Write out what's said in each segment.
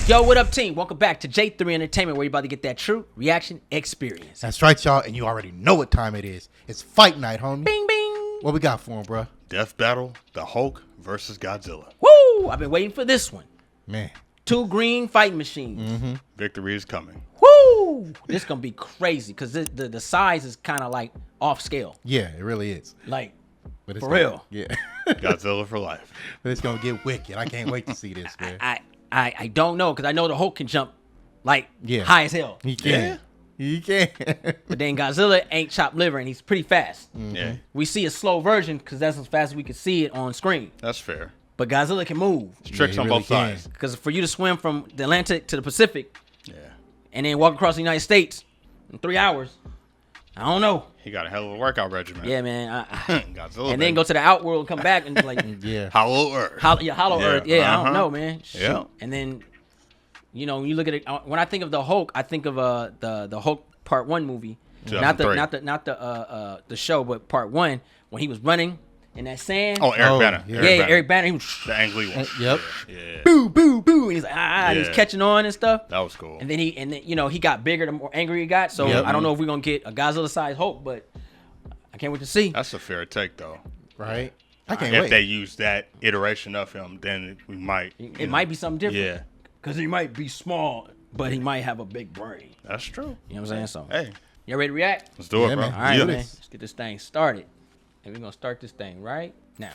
Yo, what up, team? Welcome back to J3 Entertainment, where you're about to get that true reaction experience. That's right, y'all, and you already know what time it is. It's fight night, homie. Bing, bing. What we got for him, bro? Death Battle, the Hulk versus Godzilla. Woo! I've been waiting for this one. Man. Two green fighting machines. Victory is coming. Woo! This gonna be crazy because the size is kind of like off scale. Yeah, it really is. Like, But it's for gonna, real. Yeah. Godzilla for life. But it's going to get wicked. I can't wait to see this, man. I don't know because I know the Hulk can jump like high as hell. He can. He can. But then Godzilla ain't chopped liver and he's pretty fast. Yeah, We see a slow version because that's as fast as we can see it on screen. that's fair. But Godzilla can move. It's tricks he on really both can. sides. Because for you to swim from the Atlantic to the Pacific Yeah, and then walk across the United States in 3 hours, I don't know. he got a hell of a workout regimen. Yeah, man. Godzilla. And then go to the outworld and come back and like, Yeah. Hollow Earth. Hollow Yeah, Earth. Yeah, I don't uh-huh. know, man. Shoot. Yeah. And then, you know, when you look at it, when I think of the Hulk, I think of the Hulk Part 1 movie, not 2003. the show, but Part 1 when he was running in that sand. Oh, Eric Banner. yeah. Eric Banner. He was, The angry one. Yep. Yeah. boo, boo, boo. And he's like, and he's Yeah. catching on and stuff. That was cool. And then you know, he got bigger the more angry he got. So Yep. I don't know if we're gonna get a Godzilla-sized Hulk, but I can't wait to see. That's a fair take, though. Right? I can't If wait. they use that iteration of him, then we might. It might be something different. Yeah, Because he might be small, but he might have a big brain. that's true. You know what I'm saying? So, Hey, you ready to react? let's do Yeah, it, bro. man. All right, do man. this. Let's get this thing started. And we're going to start this thing right now.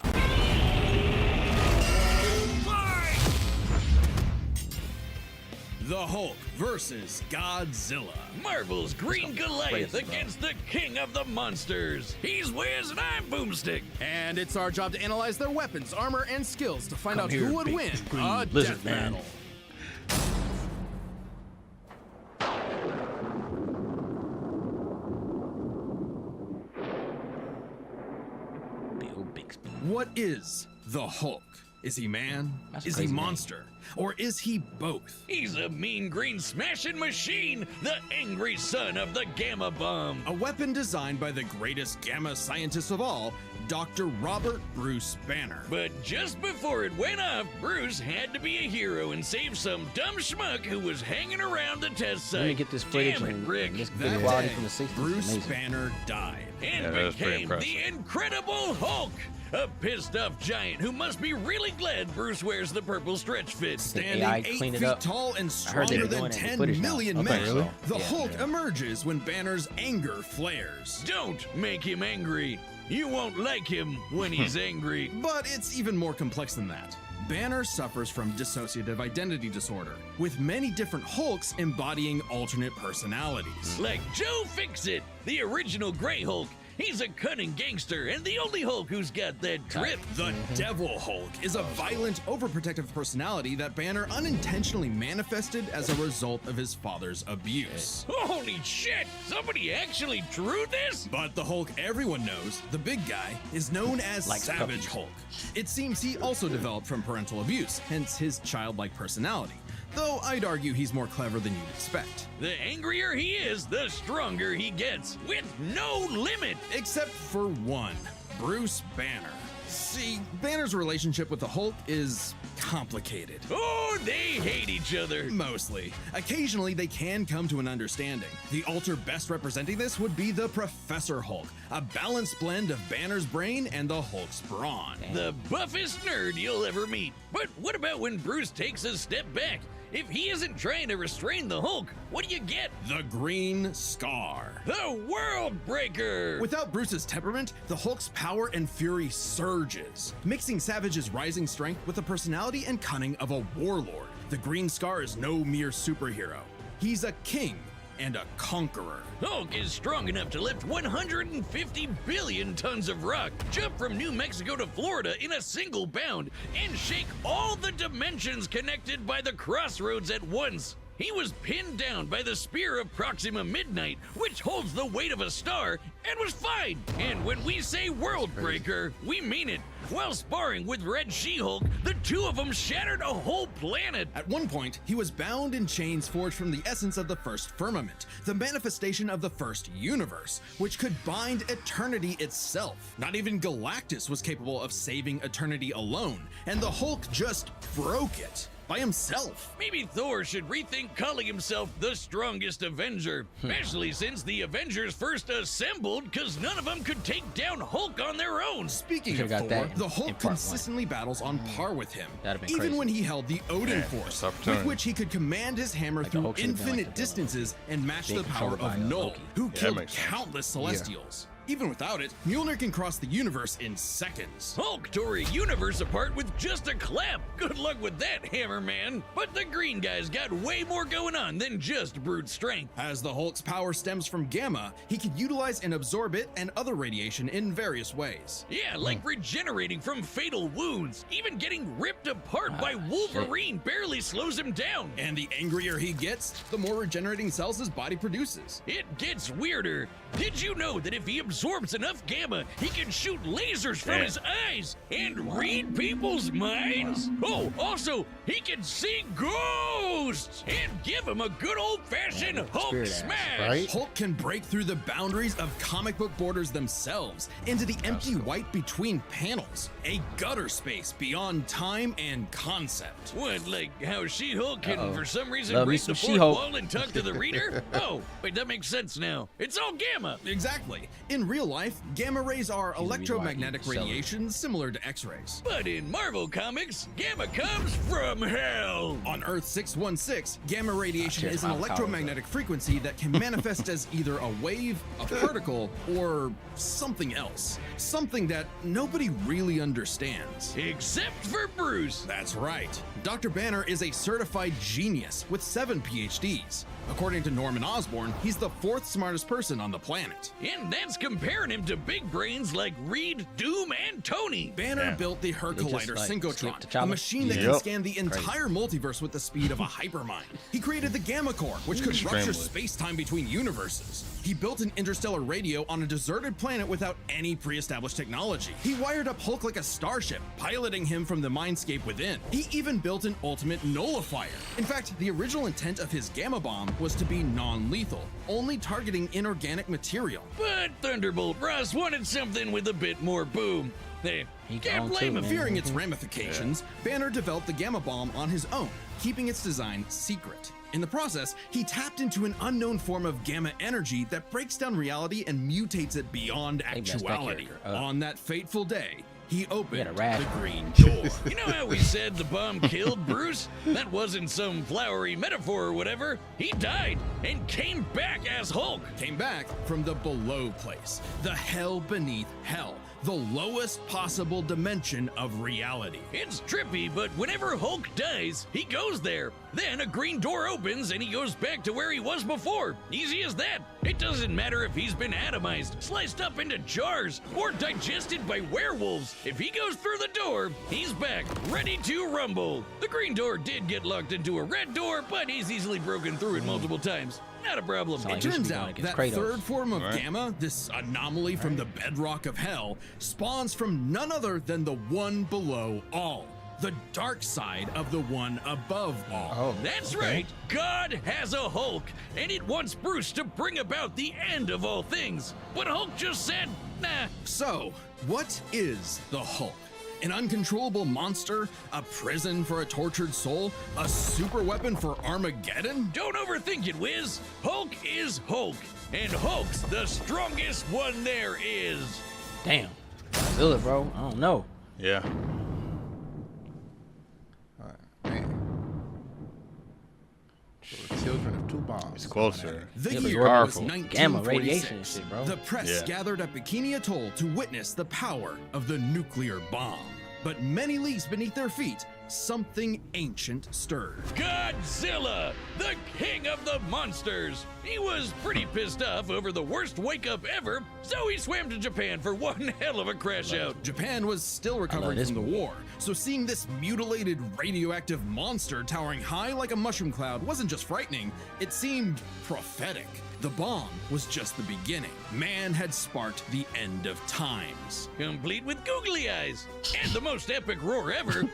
The Hulk versus Godzilla. Marvel's Green Goliath against the king of the monsters. He's Wiz and I'm Boomstick. And it's our job to analyze their weapons, armor, and skills to find Come out here, who would big win green a lizard death man. battle. Bill Bixby. What is the Hulk? Is he man? That's a Is he crazy name. monster? Or is he both? He's a mean green smashing machine, the angry son of the Gamma Bomb. A weapon designed by the greatest gamma scientist of all, Dr. Robert Bruce Banner. But just before it went off, Bruce had to be a hero and save some dumb schmuck who was hanging around the test site. Let me get this footage Damn it, and Rick. this That good quality day, from the 60s. Bruce Amazing. Banner died. And Yeah, that was pretty became the Incredible Hulk, a pissed off giant who must be really glad Bruce wears the purple stretch fit. Standing AI 8 cleaned it feet up. tall and I heard they stronger were than doing that in 10 footage now. million Okay, men, really? the Yeah. Hulk emerges when Banner's anger flares. Don't make him angry. You won't like him when he's angry. But it's even more complex than that. Banner suffers from dissociative identity disorder, with many different Hulks embodying alternate personalities. Like Joe Fixit, the original Grey Hulk. He's a cunning gangster and the only Hulk who's got that drip. The Devil Hulk is a violent, overprotective personality that Banner unintentionally manifested as a result of his father's abuse. Holy shit! Somebody actually drew this? But the Hulk everyone knows, the big guy, is known as Like Savage puppies. Hulk. It seems he also developed from parental abuse, hence his childlike personality. Though I'd argue he's more clever than you'd expect. The angrier he is, the stronger he gets, with no limit. Except for one, Bruce Banner. See, Banner's relationship with the Hulk is complicated. Oh, they hate each other. Mostly. Occasionally, they can come to an understanding. The alter best representing this would be the Professor Hulk, a balanced blend of Banner's brain and the Hulk's brawn. The buffest nerd you'll ever meet. But what about when Bruce takes a step back? If he isn't trying to restrain the Hulk, what do you get? The Green Scar. The World Breaker! Without Bruce's temperament, the Hulk's power and fury surges, mixing Savage's rising strength with the personality and cunning of a warlord. The Green Scar is no mere superhero. He's a king and a conqueror. Hulk is strong enough to lift 150 billion tons of rock, jump from New Mexico to Florida in a single bound, and shake all the dimensions connected by the crossroads at once. He was pinned down by the spear of Proxima Midnight, which holds the weight of a star, and was fine. And when we say World Breaker, we mean it. While sparring with Red She-Hulk, the two of them shattered a whole planet. At one point, he was bound in chains forged from the essence of the first firmament, the manifestation of the first universe, which could bind eternity itself. Not even Galactus was capable of saving eternity alone, and the Hulk just broke it. by himself. Maybe Thor should rethink calling himself the strongest Avenger, especially since the Avengers first assembled because none of them could take down Hulk on their own. Speaking of Should've got Thor, that in the Hulk part one. consistently battles on par with him, That'd have been even crazy. when he held the Odin Yeah, Force, missed with opportunity. which he could command his hammer the through Hulk should've been like infinite the villain. distances and match Being the power controlled of by, Null, Loki. who that killed makes sense. countless Celestials. Even without it, Mjolnir can cross the universe in seconds. Hulk tore a universe apart with just a clap. Good luck with that, Hammer Man. But the green guy's got way more going on than just brute strength. As the Hulk's power stems from gamma, he can utilize and absorb it and other radiation in various ways. Yeah, like regenerating from fatal wounds. Even getting ripped apart by Wolverine barely slows him down. And the angrier he gets, the more regenerating cells his body produces. It gets weirder. Did you know that if he absorbs enough gamma, he can shoot lasers from Yeah. his eyes and read people's minds? Oh, also, he can see ghosts and give him a good old-fashioned Hulk spirit ass, smash. right? Hulk can break through the boundaries of comic book borders themselves into the empty white between panels, a gutter space beyond time and concept. What, like how She-Hulk can Uh-oh. for some reason Love me break the some fourth She-Hulk. wall and talk to the reader? Oh, wait, that makes sense now. It's all gamma. Exactly. In real life, gamma rays are the reason why I electromagnetic keep selling. radiation similar to X-rays. But in Marvel Comics, gamma comes from hell. On Earth 616, gamma radiation cheers, is an Mount electromagnetic frequency that can manifest as either a wave, a particle, or something else. Something that nobody really understands. Except for Bruce. That's right. Dr. Banner is a certified genius with 7 PhDs. According to Norman Osborn, he's the 4th smartest person on the planet. And that's comparing him to big brains like Reed, Doom, and Tony. Banner Yeah. built the Hercoliter like, Synchrotron, skipped a T'Challa. machine that can Yep. scan the entire multiverse with the speed of a hypermind. He created the Gamma Core, which could rupture Extremely. space-time between universes. He built an interstellar radio on a deserted planet without any pre-established technology. He wired up Hulk like a starship, piloting him from the mindscape within. He even built an ultimate nullifier. In fact, the original intent of his Gamma Bomb was to be non-lethal, only targeting inorganic material. But Thunderbolt Ross wanted something with a bit more boom. They He can't gone blame too, him. man. Fearing its ramifications, Banner developed the Gamma Bomb on his own, keeping its design secret. In the process, he tapped into an unknown form of gamma energy that breaks down reality and mutates it beyond They messed that actuality. character up. On that fateful day, he opened a rash. the green door. You know how we said the bomb killed Bruce? That wasn't some flowery metaphor or whatever. He died and came back as Hulk. Came back from the below place, the hell beneath hell, the lowest possible dimension of reality. It's trippy, but whenever Hulk dies, he goes there. Then a green door opens and he goes back to where he was before. Easy as that. It doesn't matter if he's been atomized, sliced up into jars, or digested by werewolves. If he goes through the door, he's back, ready to rumble. The green door did get locked into a red door, but he's easily broken through it multiple times. Not a problem. Sound It like he should turns be going out against that Kratos. third form of Right. gamma, this anomaly from the bedrock of hell, spawns from none other than the one below all, the dark side of the one above all. Oh, That's okay. right. God has a Hulk, and it wants Bruce to bring about the end of all things. But Hulk just said, nah. So, what is the Hulk? An uncontrollable monster? A prison for a tortured soul? A super weapon for Armageddon? Don't overthink it, Wiz. Hulk is Hulk, and Hulk's the strongest one there is. Damn. Godzilla, bro. I don't know. Yeah. Man. So the children of two bombs. It's closer. The Yeah, but year was powerful. 1946. Gamma radiation and shit, bro. The press Yeah. gathered at Bikini Atoll to witness the power of the nuclear bomb. But many leagues beneath their feet, something ancient stirred. Godzilla, the king of the monsters. He was pretty pissed off over the worst wake up ever, so he swam to Japan for one hell of a crash out. Japan was still recovering this from the movie. war, so seeing this mutilated radioactive monster towering high like a mushroom cloud wasn't just frightening, it seemed prophetic. The bomb was just the beginning. Man had sparked the end of times. Complete with googly eyes and the most epic roar ever.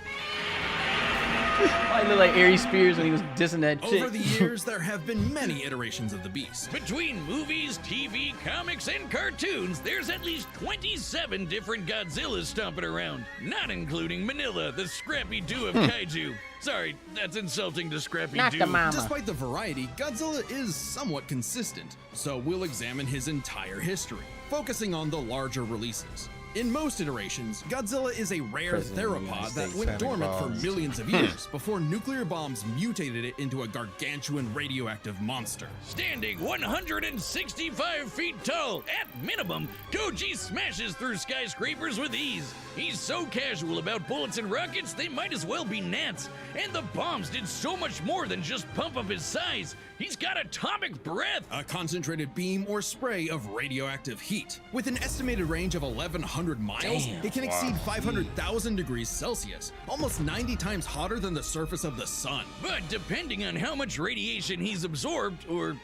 Why he look like Aries Spears when he was dissing that chick? Over the years, there have been many iterations of the Beast. Between movies, TV, comics, and cartoons, there's at least 27 different Godzillas stomping around, not including Manila, the Scrappy Doo of kaiju. Sorry, that's insulting to Scrappy Not Doo. the mama. Despite the variety, Godzilla is somewhat consistent, so we'll examine his entire history, focusing on the larger releases. In most iterations, Godzilla is a rare President of the theropod United that States. went Santa dormant for Claus. millions of years before nuclear bombs mutated it into a gargantuan radioactive monster. Standing 165 feet tall, at minimum, Koji smashes through skyscrapers with ease. He's so casual about bullets and rockets, they might as well be gnats. And the bombs did so much more than just pump up his size. He's got atomic breath. A concentrated beam or spray of radioactive heat. With an estimated range of 1,100 miles, Damn. it can exceed 500,000 degrees Celsius, almost 90 times hotter than the surface of the sun. But depending on how much radiation he's absorbed, or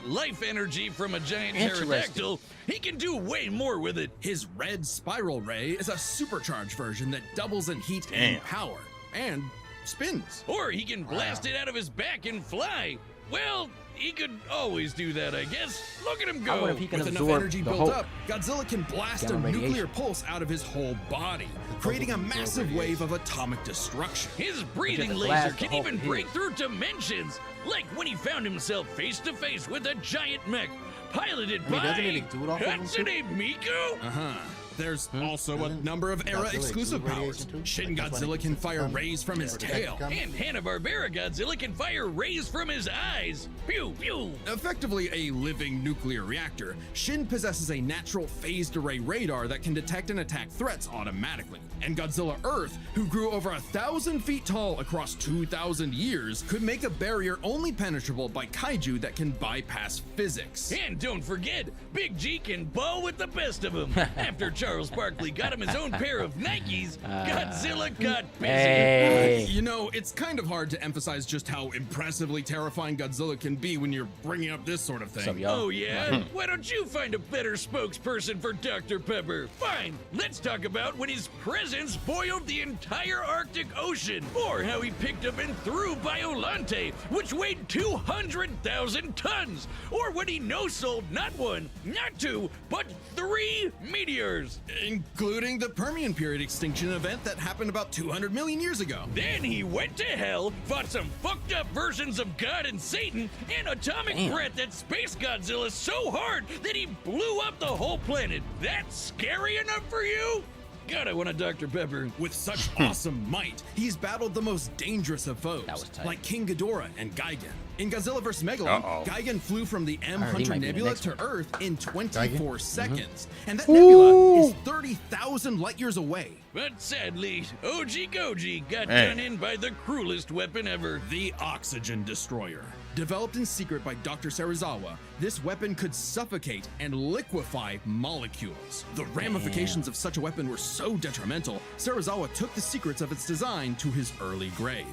life energy from a giant Interesting. pterodactyl, he can do way more with it. His red spiral ray is a supercharged version that doubles in heat and Damn. power, and spins. Or he can blast it out of his back and fly. Well, he could always do that, I guess. Look at him I go. wonder if he can With enough absorb energy the built Hulk. up, Godzilla can blast a Gamma nuclear radiation. pulse out of his whole body, creating a massive wave of atomic destruction. His breathing Just laser blast the can Hulk even in. break through dimensions, like when he found himself face to face with a giant mech piloted I mean, by doesn't it exude off of him, too? Hatsune Miku. Uh-huh. There's also a Doesn't number of Godzilla era-exclusive exude powers. radiation, too? Shin Like, that's why Godzilla they can keep fire coming. rays from his Protect tail. coming. And Hanna-Barbera Godzilla can fire rays from his eyes. Pew pew. Effectively a living nuclear reactor, Shin possesses a natural phased array radar that can detect and attack threats automatically. And Godzilla Earth, who grew over 1,000 feet tall across 2,000 years, could make a barrier only penetrable by kaiju that can bypass physics. And don't forget, Big G can ball with the best of them. After Charles Barkley got him his own pair of Nikes, Godzilla got busy. Hey. You know, it's kind of hard to emphasize just how impressively terrifying Godzilla can be when you're bringing up this sort of thing. What's up, y'all? Oh, yeah? Why don't you find a better spokesperson for Dr. Pepper? Fine, let's talk about when his presence boiled the entire Arctic Ocean, or how he picked up and threw Biolante, which weighed 200,000 tons, or when he no-sold not one, not two, but 3 meteors. Including the Permian period extinction event that happened about 200 million years ago. Then he went to hell, fought some fucked up versions of God and Satan, and atomic Damn. breath that Space Godzilla so hard that he blew up the whole planet. That's scary enough for you? God, I want a Dr. Pepper. With such awesome might, he's battled the most dangerous of foes, That was tight. like King Ghidorah and Gigan. In Godzilla vs. Megalon, Uh-oh. Gigan flew from the M I heard he Hunter might be the Nebula next to one. Earth in 24 Gigan? seconds, and that nebula is 30,000 light years away. But sadly, OG Goji got Man. done in by the cruelest weapon ever. The Oxygen Destroyer. Developed in secret by Dr. Serizawa, this weapon could suffocate and liquefy molecules. The ramifications of such a weapon were so detrimental, Serizawa took the secrets of its design to his early grave.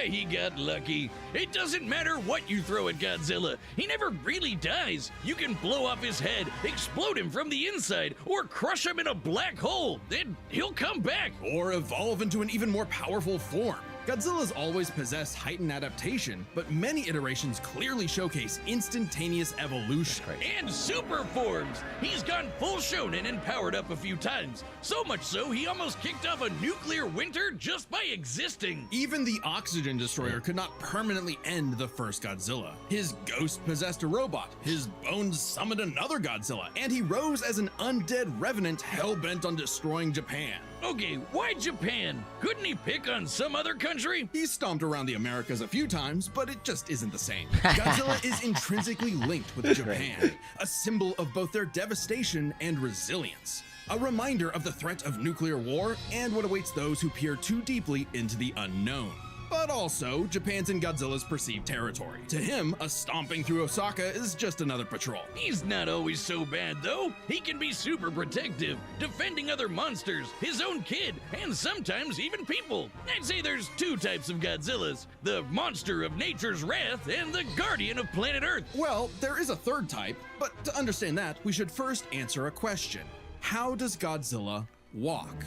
He got lucky. It doesn't matter what you throw at Godzilla. He never really dies. You can blow up his head, explode him from the inside, or crush him in a black hole. Then he'll come back. Or evolve into an even more powerful form. Godzilla's always possessed heightened adaptation, but many iterations clearly showcase instantaneous evolution. And super forms. He's gone full shonen and powered up a few times. So much so, he almost kicked off a nuclear winter just by existing. Even the Oxygen Destroyer could not permanently end the first Godzilla. His ghost possessed a robot, his bones summoned another Godzilla, and he rose as an undead revenant hell-bent on destroying Japan. Okay, why Japan? Couldn't he pick on some other country? He's stomped around the Americas a few times, but it just isn't the same. Godzilla is intrinsically linked with Japan, a symbol of both their devastation and resilience. A reminder of the threat of nuclear war and what awaits those who peer too deeply into the unknown. But also, Japan's in Godzilla's perceived territory. To him, a stomping through Osaka is just another patrol. He's not always so bad, though. He can be super protective, defending other monsters, his own kid, and sometimes even people. I'd say there's 2 types of Godzillas, the monster of nature's wrath and the guardian of planet Earth. Well, there is a third type, but to understand that, we should first answer a question. How does Godzilla walk.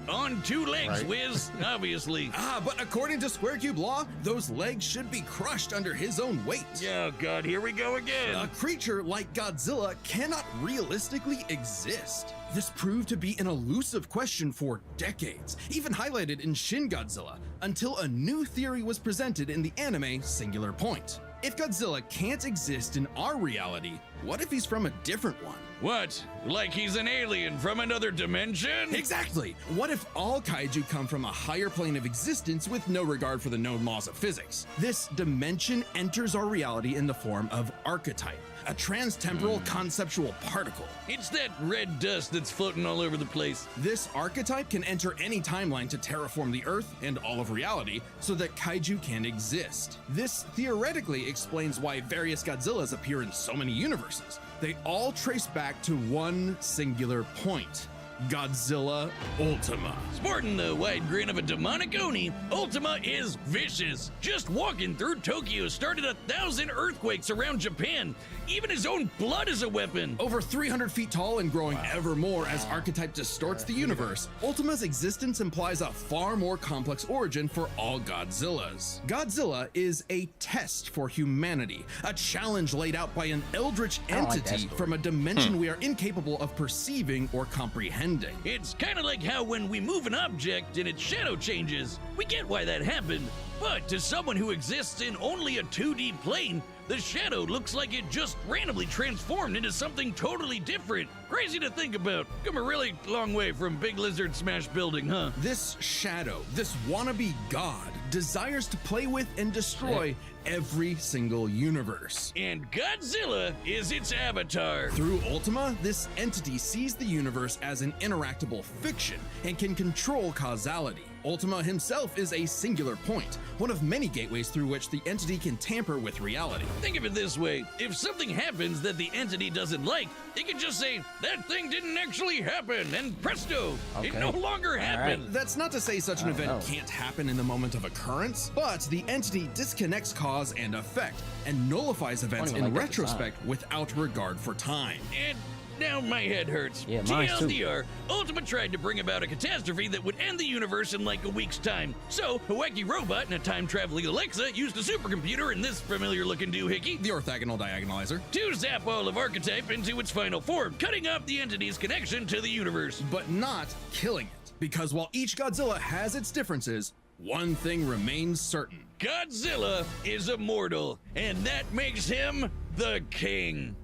On 2 legs, Right. Wiz, obviously. But according to Square Cube law, those legs should be crushed under his own weight. Oh god, here we go again. A creature like Godzilla cannot realistically exist. This proved to be an elusive question for decades, even highlighted in Shin Godzilla, until a new theory was presented in the anime Singular Point. If Godzilla can't exist in our reality, what if he's from a different one? What? Like he's an alien from another dimension? Exactly! What if all kaiju come from a higher plane of existence with no regard for the known laws of physics? This dimension enters our reality in the form of archetype, a transtemporal conceptual particle. It's that red dust that's floating all over the place. This archetype can enter any timeline to terraform the Earth and all of reality so that kaiju can exist. This theoretically explains why various Godzillas appear in so many universes. They all trace back to one singular point: Godzilla Ultima. Sporting the wide grin of a demonic Oni, Ultima is vicious. Just walking through Tokyo started 1,000 earthquakes around Japan. Even his own blood is a weapon. Over 300 feet tall and growing ever more as archetype distorts the universe, Ultima's existence implies a far more complex origin for all Godzillas. Godzilla is a test for humanity, a challenge laid out by an eldritch I don't like that entity story. from a dimension we are incapable of perceiving or comprehending. It's kind of like how when we move an object and its shadow changes, we get why that happened. But to someone who exists in only a 2D plane, the shadow looks like it just randomly transformed into something totally different. Crazy to think about. Come a really long way from Big Lizard Smash Building, huh? This shadow, this wannabe god, desires to play with and destroy every single universe. And Godzilla is its avatar. Through Ultima, this entity sees the universe as an interactable fiction and can control causality. Ultima himself is a singular point, one of many gateways through which the entity can tamper with reality. Think of it this way. If something happens that the entity doesn't like, it can just say, that thing didn't actually happen, and presto, it Okay. no longer happened. That's not to say such an event know. can't happen in the moment of occurrence, but the entity disconnects cause and effect and nullifies events even in like that design. retrospect without regard for time. And now my head hurts. Yeah, mine too. TLDR, Ultima tried to bring about a catastrophe that would end the universe in like a week's time. So, a wacky robot and a time-traveling Alexa used a supercomputer and this familiar-looking doohickey The orthogonal diagonalizer. to zap all of Archetype into its final form, cutting off the entity's connection to the universe. But not killing it. Because while each Godzilla has its differences, one thing remains certain. Godzilla is immortal, and that makes him the king.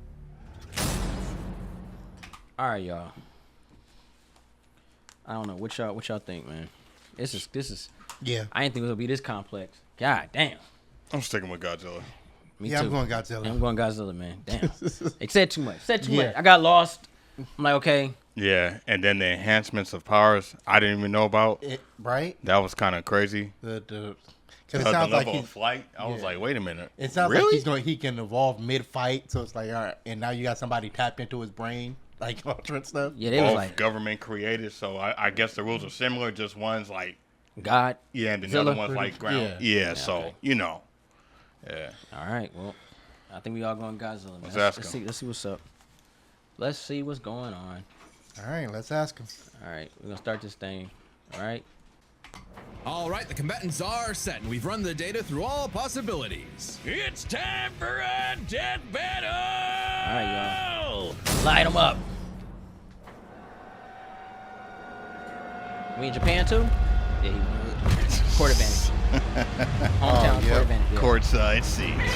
All right, y'all. I don't know what y'all think, man. This is. Yeah. I didn't think it was gonna be this complex. God damn. I'm sticking with Godzilla. Me Yeah, too. I'm going Godzilla. Yeah, I'm going Godzilla, man. Damn. It said too much. Yeah. I got lost. I'm like, okay. Yeah, and then the enhancements of powers I didn't even know about. Right? That was kind of crazy. Because it The sounds like level of he's. flight, I was yeah. like, wait a minute. It sounds like Really? he can evolve mid fight. So it's like, all right, and now you got somebody tapped into his brain, like Ultra and stuff. Yeah, they was Both like government created, so I guess the rules are similar. Just one's like, God. yeah, and the Zilla. other one's like ground. Yeah. Yeah, so okay. you know, yeah. All right. Well, I think we all going Godzilla, man. Let's ask let's him. see. Let's see what's up. Let's see what's going on. All right, let's ask him. All right, we're gonna start this thing. All right. All right, the combatants are set, and we've run the data through all possibilities. It's time for a death battle! All right, Light them up. We in Japan too? Yeah, he court advantage. Hometown yep. court advantage. Yeah. Courtside seats.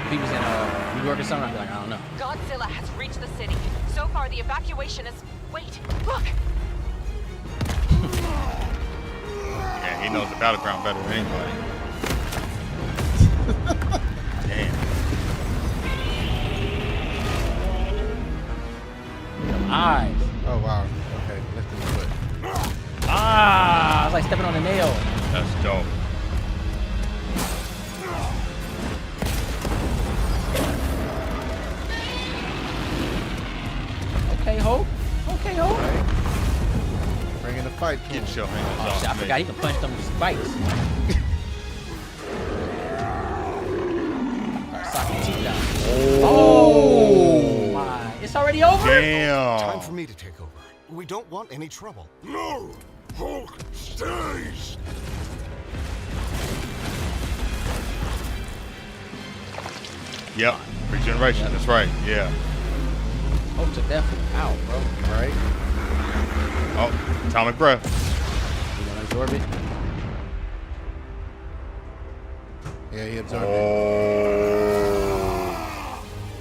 If he was in New York or something, I'd be like, I don't know. Godzilla has reached the city. So far, the evacuation is... Wait, look! Yeah, he knows the battleground better than anybody. Damn. Eyes. Oh wow. Okay, let's do it. Ah, it's like stepping on a nail. That's dope. Okay, Hope. Okay, Hope. Bringing the fight to him. Get your hands Oh, off shit, I me. forgot he can punch them spikes. Alright, sock your teeth down. Oh my. It's already over? Damn. Time for me to take over. We don't want any trouble. No! Hulk stays! Yep. Regeneration. That's right. Yeah. Hulk took that fool out, bro. Right? Oh, atomic breath. You gonna absorb it? Yeah, he absorbed it.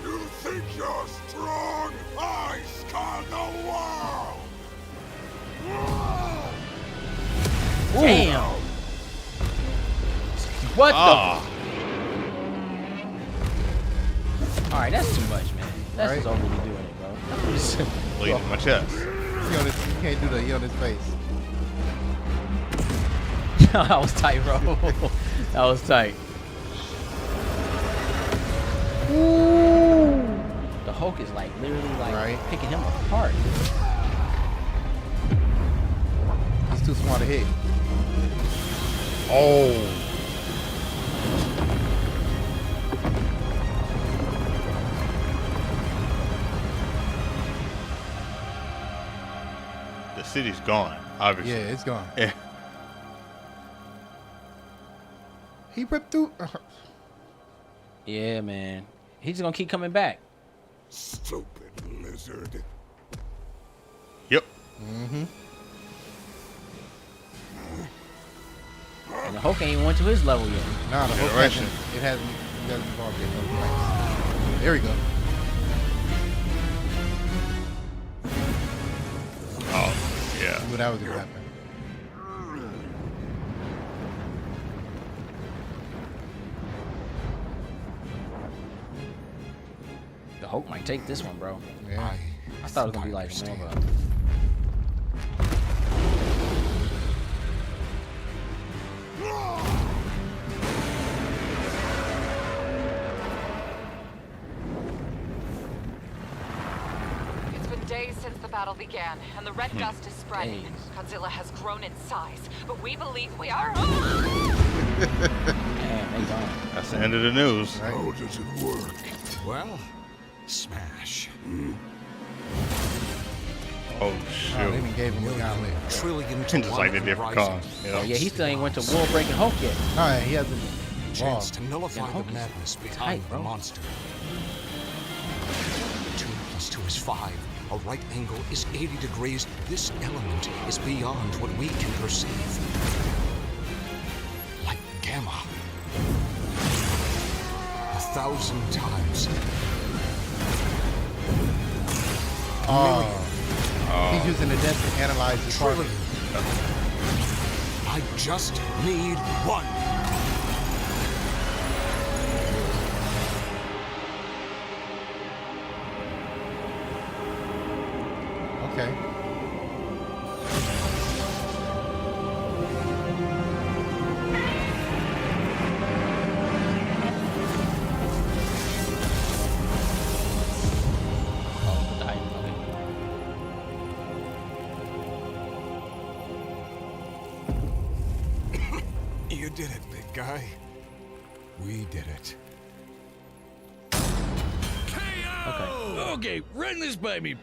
You think you're strong? I scan the world! Damn. What Ah. the? All right, that's too much, man. That's Right. just overly doing it, bro. Bleeding my chest. You can't do that. He on his face. That was tight, bro. That was tight. Ooh. The Hulk is like literally like Right. picking him apart. He's too small to hit. Oh. The city's gone, obviously. Yeah, it's gone. Yeah. He ripped through. Yeah, man. He's just gonna keep coming back. Stupid lizard. Yep. And the Hulk ain't even went to his level yet. Nah, the whole Generation. it hasn't evolved yet. No, there we go. Oh, yeah. Knew that was gonna happen. The Hulk might take this one, bro. Yeah. I thought it was gonna be like more of a. It's been days since the battle began, and the red dust is spreading. Days. Godzilla has grown in size, but we believe we are. Damn, they gone. That's the end of the news. How does it work? Well, smash. Oh, Oh, they shoot. even gave him a gauntlet. Trillion to Just like they did for rising. Kong. You know? Oh yeah, he still ain't went to war breaking Hulk yet. No, he hasn't. Chance evolved. to nullify Hulk the is madness behind tight, the bro. monster. 2 + 2 is 5. A right angle is 80 degrees. This element is beyond what we can perceive. Like gamma. 1,000 times. Oh. He's using the death to analyze the Trillion. part. I just need one. Okay. Oh, the Titan. Okay. You did it, big guy. We did it. Okay, run this by me.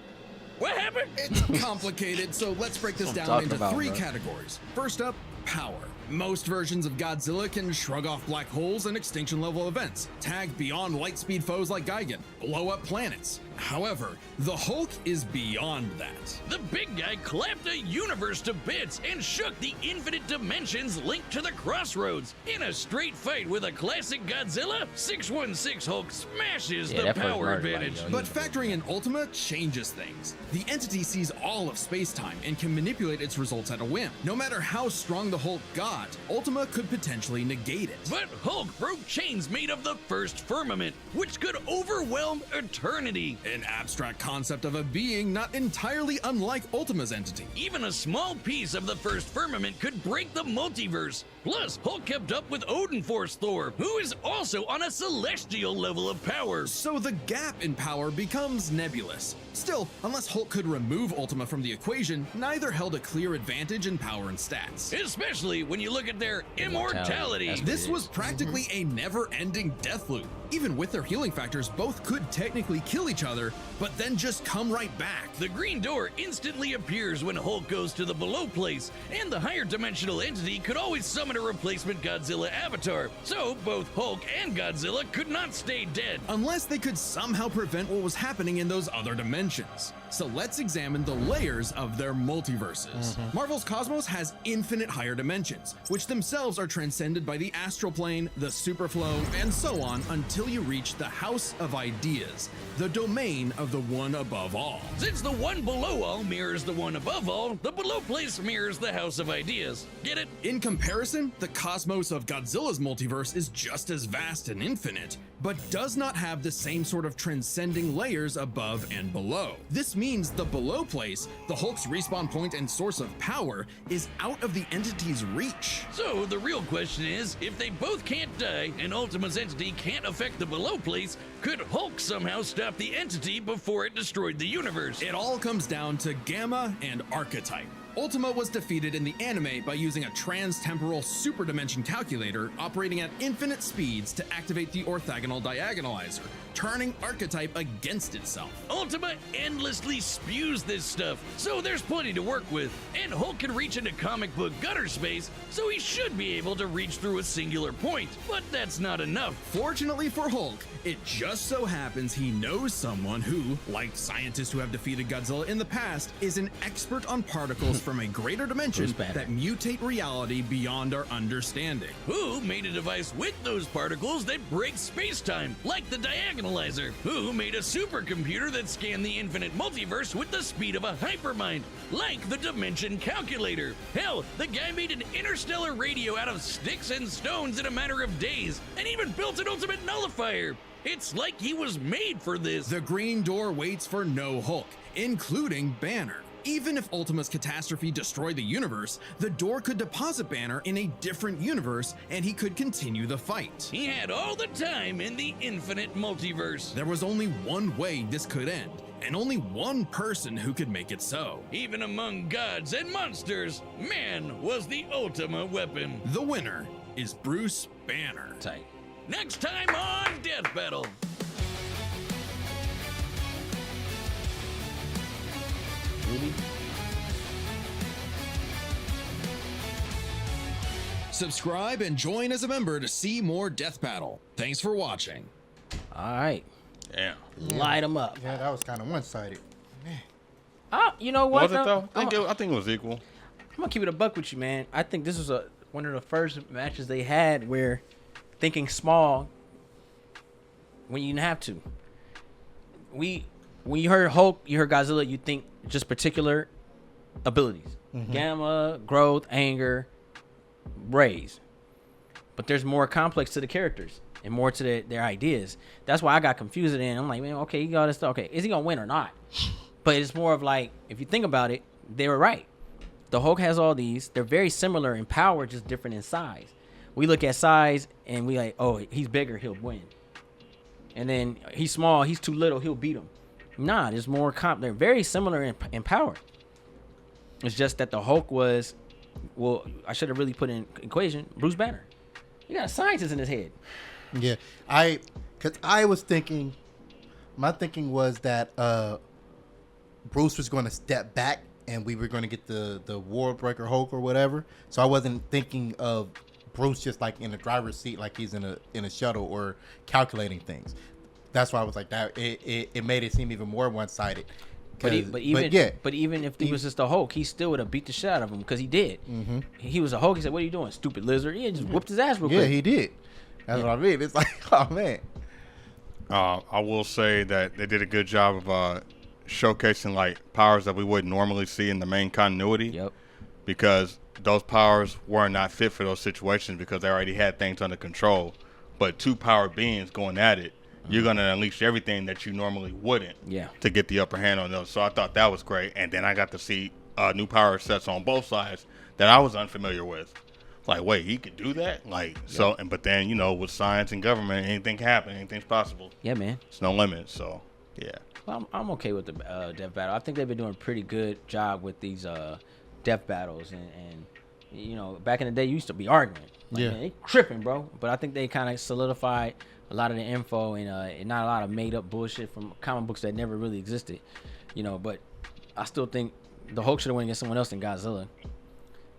What happened? It's complicated, so let's break this That's what I'm down talking into about, 3 bro. categories. First up, power. Most versions of Godzilla can shrug off black holes and extinction level events, tag beyond light speed foes like Gigan, blow up planets. However, the Hulk is beyond that. The big guy clapped a universe to bits and shook the infinite dimensions linked to the crossroads. In a straight fight with a classic Godzilla, 616 Hulk smashes Yeah, the that first power murder, like, advantage. yo, But factoring in Ultima changes things. The entity sees all of space-time and can manipulate its results at a whim. No matter how strong the Hulk got, Ultima could potentially negate it. But Hulk broke chains made of the first firmament, which could overwhelm eternity. An abstract concept of a being not entirely unlike Ultima's entity. Even a small piece of the first firmament could break the multiverse. Plus, Hulk kept up with Odin Force Thor, who is also on a celestial level of power. So the gap in power becomes nebulous. Still, unless Hulk could remove Ultima from the equation, neither held a clear advantage in power and stats. Especially when you look at their Immortality. immortality. That's This it was is. practically a never-ending death loop. Even with their healing factors, both could technically kill each other other, but then just come right back. The green door instantly appears when Hulk goes to the below place, and the higher dimensional entity could always summon a replacement Godzilla avatar, so both Hulk and Godzilla could not stay dead. Unless they could somehow prevent what was happening in those other dimensions. So let's examine the layers of their multiverses. Marvel's cosmos has infinite higher dimensions, which themselves are transcended by the astral plane, the superflow, and so on until you reach the House of Ideas, the domain of the one above all. Since the one below all mirrors the one above all, the below place mirrors the House of Ideas. Get it? In comparison, the cosmos of Godzilla's multiverse is just as vast and infinite, but does not have the same sort of transcending layers above and below. This means the below place, the Hulk's respawn point and source of power, is out of the entity's reach. So the real question is, if they both can't die and Ultima's entity can't affect the below place, could Hulk somehow stop the entity before it destroyed the universe? It all comes down to Gamma and Archetype. Ultima was defeated in the anime by using a trans-temporal superdimension calculator operating at infinite speeds to activate the orthogonal diagonalizer, turning Archetype against itself. Ultima endlessly spews this stuff, so there's plenty to work with. And Hulk can reach into comic book gutter space, so he should be able to reach through a singular point. But that's not enough. Fortunately for Hulk, it just so happens he knows someone who, like scientists who have defeated Godzilla in the past, is an expert on particles from a greater dimension that mutate reality beyond our understanding. Who made a device with those particles that breaks space-time, like the diagonalizer? Who made a supercomputer that scanned the infinite multiverse with the speed of a hypermind, like the dimension calculator? Hell, the guy made an interstellar radio out of sticks and stones in a matter of days, and even built an ultimate nullifier. It's like he was made for this. The Green Door waits for no Hulk, including Banner. Even if Ultima's catastrophe destroyed the universe, the door could deposit Banner in a different universe and he could continue the fight. He had all the time in the infinite multiverse. There was only one way this could end, and only one person who could make it so. Even among gods and monsters, man was the Ultima weapon. The winner is Bruce Banner. Tight. Next time on Death Battle. Really? Subscribe and join as a member to see more Death Battle. Thanks for watching. All right. Yeah. Light them up. Yeah, that was kind of one-sided. You know what? Was it though? I think it was equal. I'm gonna keep it a buck with you, man. I think this was one of the first matches they had where thinking small when you didn't have to. When you heard Hulk, you heard Godzilla, you think just particular abilities. Gamma, growth, anger, raise. But there's more complex to the characters and more to their ideas. That's why I got confused in. I'm like, man, okay, you got this stuff. Okay, is he gonna win or not? But it's more of like, if you think about it, they were right. The Hulk has all these. They're very similar in power, just different in size. We look at size and we like, oh, he's bigger, he'll win. And then he's small, he's too little, he'll beat him. Nah, there's more they're very similar in power. It's just that the Hulk was, well, I should have really put in equation, Bruce Banner. You got a scientist in his head. Yeah, because I was thinking, my thinking was that Bruce was going to step back and we were going to get the World Breaker Hulk or whatever. So I wasn't thinking of Bruce just like in the driver's seat, like he's in a shuttle or calculating things. That's why I was like that. It made it seem even more one-sided. But even if he was just a Hulk, he still would have beat the shit out of him because he did. He was a Hulk. He said, "What are you doing, stupid lizard?" He just whooped his ass real quick. Yeah, he did. That's what I mean. It's like, oh man. I will say that they did a good job of showcasing like powers that we wouldn't normally see in the main continuity. Yep. Because those powers were not fit for those situations because they already had things under control. But two power beings going at it, you're going to unleash everything that you normally wouldn't to get the upper hand on those. So I thought that was great. And then I got to see new power sets on both sides that I was unfamiliar with. Like, wait, he could do that? Like, so, but then, you know, with science and government, anything can happen, anything's possible. Yeah, man. It's no limit. So, yeah. Well, I'm okay with the death battle. I think they've been doing a pretty good job with these death battles. And, you know, back in the day, you used to be arguing. Like, man, they tripping, bro. But I think they kind of solidified a lot of the info and not a lot of made up bullshit from comic books that never really existed, you know. But I still think the Hulk should have went against someone else than Godzilla.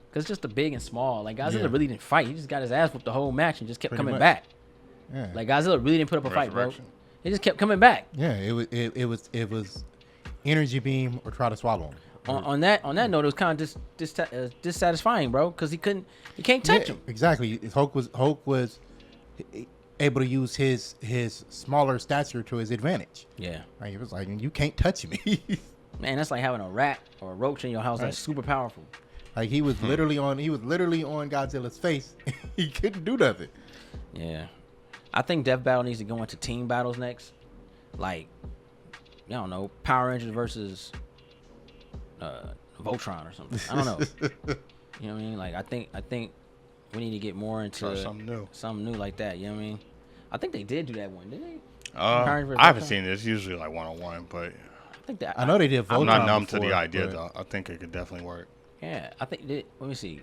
Because just the big and small. Like, Godzilla really didn't fight. He just got his ass whooped the whole match and just kept coming back. Yeah. Like, Godzilla really didn't put up a fight, bro. He just kept coming back. Yeah, it was energy beam or try to swallow him. On that note, it was kind of dissatisfying, bro, because he can't touch him. Exactly. Hulk was able to use his smaller stature to his advantage. Yeah. Like, it was like, you can't touch me. Man, that's like having a rat or a roach in your house that's super powerful. Like, he was literally on Godzilla's face. He couldn't do nothing. Yeah. I think Death Battle needs to go into team battles next. Like, I don't know, Power Rangers versus Voltron or something. I don't know. You know what I mean? Like, I think we need to get more into something new like that. You know what I mean? I think they did do that one, didn't they? I haven't seen it. It's usually like 1-on-1, but I know they did Voltron. I'm not numb to the idea though. I think it could definitely work. Yeah, I think let me see.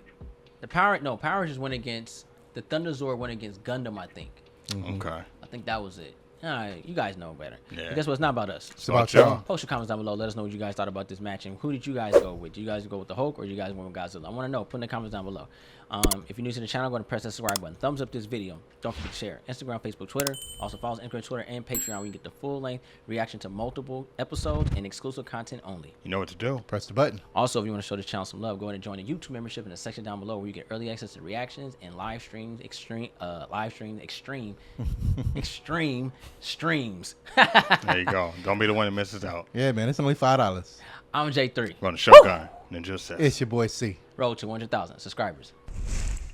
Power Rangers went against the Thunderzord went against Gundam, I think. Okay. I think that was it. All right, you guys know better. Yeah. But guess what? It's not about us. It's about y'all. Post your comments down below. Let us know what you guys thought about this match and who did you guys go with? Did you guys go with the Hulk or did you guys went with Godzilla? I want to know. Put in the comments down below. If you're new to the channel, go ahead and press that subscribe button. Thumbs up this video. Don't forget to share. Instagram, Facebook, Twitter. Also follow us on Instagram, Twitter, and Patreon where you get the full length reaction to multiple episodes and exclusive content only. You know what to do. Press the button. Also, if you want to show this channel some love, go ahead and join the YouTube membership in the section down below where you get early access to reactions and live streams, extreme streams. There you go. Don't be the one that misses out. Yeah, man. It's only $5. I'm J3. Run the Showdown. Ninja says. It's your boy C. Road to 100,000 subscribers.